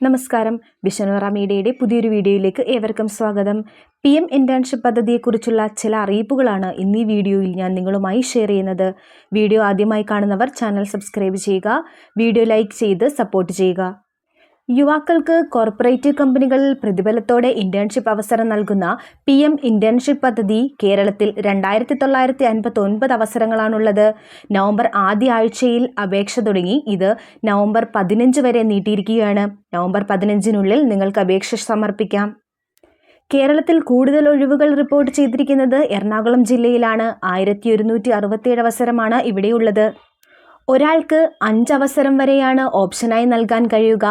നമസ്കാരം. വിഷനോറ മീഡിയയുടെ പുതിയൊരു വീഡിയോയിലേക്ക് ഏവർക്കും സ്വാഗതം. PM ഇന്റേൺഷിപ്പ് പദ്ധതിയെക്കുറിച്ചുള്ള ചില അറിയിപ്പുകളാണ് ഇന്ന് ഈ വീഡിയോയിൽ ഞാൻ നിങ്ങളുമായി ഷെയർ ചെയ്യുന്നത്. വീഡിയോ ആദ്യമായി കാണുന്നവർ ചാനൽ സബ്സ്ക്രൈബ് ചെയ്യുക, വീഡിയോ ലൈക്ക് ചെയ്ത് സപ്പോർട്ട് ചെയ്യുക. യുവാക്കൾക്ക് കോർപ്പറേറ്റ് കമ്പനികളിൽ പ്രതിഫലത്തോടെ ഇന്റേൺഷിപ്പ് അവസരം നൽകുന്ന PM ഇന്റേൺഷിപ്പ് പദ്ധതി കേരളത്തിൽ 2959 അവസരങ്ങളാണുള്ളത്. നവംബർ ആദ്യ ആഴ്ചയിൽ അപേക്ഷ തുടങ്ങി ഇത് നവംബർ 15 വരെ നീട്ടിയിരിക്കുകയാണ്. നവംബർ 15-നുള്ളിൽ നിങ്ങൾക്ക് അപേക്ഷ സമർപ്പിക്കാം. കേരളത്തിൽ കൂടുതൽ ഒഴിവുകൾ റിപ്പോർട്ട് ചെയ്തിരിക്കുന്നത് എറണാകുളം ജില്ലയിലാണ്. 1167 അവസരമാണ് ഇവിടെയുള്ളത്. ഒരാൾക്ക് 5 അവസരം വരെയാണ് ഓപ്ഷനായി നൽകാൻ കഴിയുക.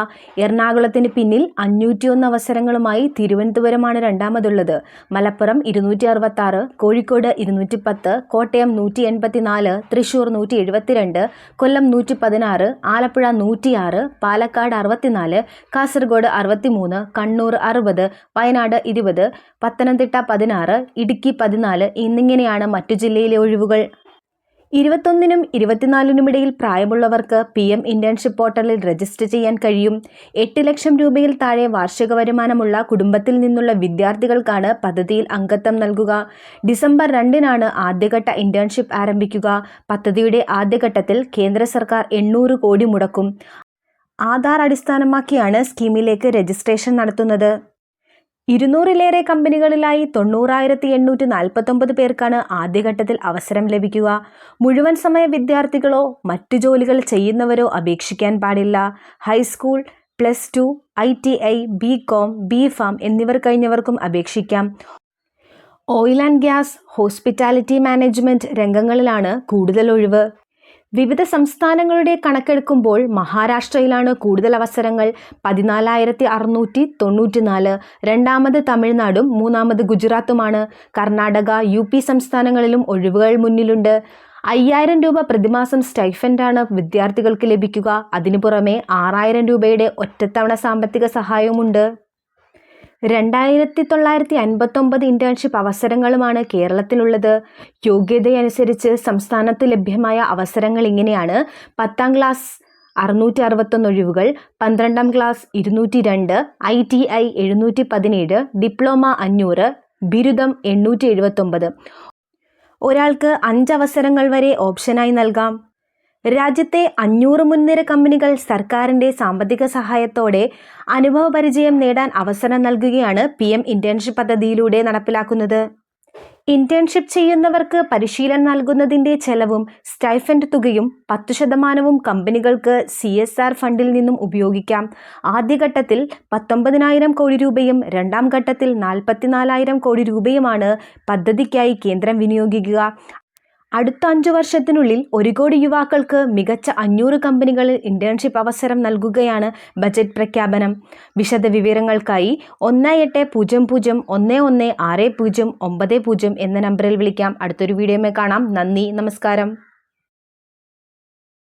എറണാകുളത്തിന് പിന്നിൽ 501 അവസരങ്ങളുമായി തിരുവനന്തപുരമാണ് രണ്ടാമതുള്ളത്. മലപ്പുറം 266, കോഴിക്കോട് 210, കോട്ടയം 184, തൃശൂർ 172, കൊല്ലം 116, ആലപ്പുഴ 106, പാലക്കാട് 64, കാസർഗോഡ് 63, കണ്ണൂർ 60, വയനാട് 20, പത്തനംതിട്ട 16, ഇടുക്കി 14 എന്നിങ്ങനെയാണ് മറ്റു ജില്ലയിലെ ഒഴിവുകൾ. 21-നും 24-നും ഇടയിൽ പ്രായമുള്ളവർക്ക് PM ഇന്റേൺഷിപ്പ് പോർട്ടലിൽ രജിസ്റ്റർ ചെയ്യാൻ കഴിയും. 8 ലക്ഷം രൂപയിൽ താഴെ വാർഷിക വരുമാനമുള്ള കുടുംബത്തിൽ നിന്നുള്ള വിദ്യാർത്ഥികൾക്കാണ് പദ്ധതിയിൽ അംഗത്വം നൽകുക. ഡിസംബർ 2-നാണ് ആദ്യഘട്ട ഇന്റേൺഷിപ്പ് ആരംഭിക്കുക. പദ്ധതിയുടെ ആദ്യഘട്ടത്തിൽ കേന്ദ്ര സർക്കാർ 800 കോടി മുടക്കും. ആധാർ അടിസ്ഥാനമാക്കിയാണ് സ്കീമിലേക്ക് രജിസ്ട്രേഷൻ നടത്തുന്നത്. 200-ലേറെ കമ്പനികളിലായി 90,849 പേർക്കാണ് ആദ്യഘട്ടത്തിൽ അവസരം ലഭിക്കുക. മുഴുവൻ സമയ വിദ്യാർത്ഥികളോ മറ്റു ജോലികൾ ചെയ്യുന്നവരോ അപേക്ഷിക്കാൻ പാടില്ല. ഹൈസ്കൂൾ, +2, ITI, BCom, BPharm എന്നിവർ കഴിഞ്ഞവർക്കും അപേക്ഷിക്കാം. Oil and gas, hospitality management രംഗങ്ങളിലാണ് കൂടുതൽ ഒഴിവ്. വിവിധ സംസ്ഥാനങ്ങളുടെ കണക്കെടുക്കുമ്പോൾ മഹാരാഷ്ട്രയിലാണ് കൂടുതൽ അവസരങ്ങൾ, 14,694. രണ്ടാമത് തമിഴ്നാടും മൂന്നാമത് ഗുജറാത്തുമാണ്. കർണാടക, UP സംസ്ഥാനങ്ങളിലും ഒഴിവുകൾ മുന്നിലുണ്ട്. 5,000 രൂപ പ്രതിമാസം സ്റ്റൈഫൻഡാണ് വിദ്യാർത്ഥികൾക്ക് ലഭിക്കുക. അതിനു പുറമെ 6,000 രൂപയുടെ ഒറ്റത്തവണ സാമ്പത്തിക സഹായവുമുണ്ട്. 2,959 ഇന്റേൺഷിപ്പ് അവസരങ്ങളുമാണ് കേരളത്തിലുള്ളത്. യോഗ്യതയനുസരിച്ച് സംസ്ഥാനത്ത് ലഭ്യമായ അവസരങ്ങൾ ഇങ്ങനെയാണ്. 10ാം ക്ലാസ് 661 ഒഴിവുകൾ, 12ാം ക്ലാസ് 202, ITI 717, ഡിപ്ലോമ 500, ബിരുദം 879. ഒരാൾക്ക് 5 അവസരങ്ങൾ വരെ ഓപ്ഷനായി നൽകാം. രാജ്യത്തെ 500 മുൻനിര കമ്പനികൾ സർക്കാരിൻ്റെ സാമ്പത്തിക സഹായത്തോടെ അനുഭവപരിചയം നേടാൻ അവസരം നൽകുകയാണ് PM ഇന്റേൺഷിപ്പ് പദ്ധതിയിലൂടെ നടപ്പിലാക്കുന്നത്. ഇന്റേൺഷിപ്പ് ചെയ്യുന്നവർക്ക് പരിശീലനം നൽകുന്നതിൻ്റെ ചെലവും സ്റ്റൈഫൻഡ് തുകയും 10% കമ്പനികൾക്ക് CSR ഫണ്ടിൽ നിന്നും ഉപയോഗിക്കാം. ആദ്യഘട്ടത്തിൽ 19,000 കോടി രൂപയും രണ്ടാം ഘട്ടത്തിൽ 44,000 കോടി രൂപയുമാണ് പദ്ധതിക്കായി കേന്ദ്രം വിനിയോഗിക്കുക. അടുത്ത 5 വർഷത്തിനുള്ളിൽ 1 കോടി യുവാക്കൾക്ക് മികച്ച 500 കമ്പനികളിൽ ഇന്റേൺഷിപ്പ് അവസരം നൽകുകയാണ് ബജറ്റ് പ്രഖ്യാപനം. വിശദവിവരങ്ങൾക്കായി 1800 116090 എന്ന നമ്പറിൽ വിളിക്കാം. അടുത്തൊരു വീഡിയോയിൽ കാണാം. നന്ദി, നമസ്കാരം.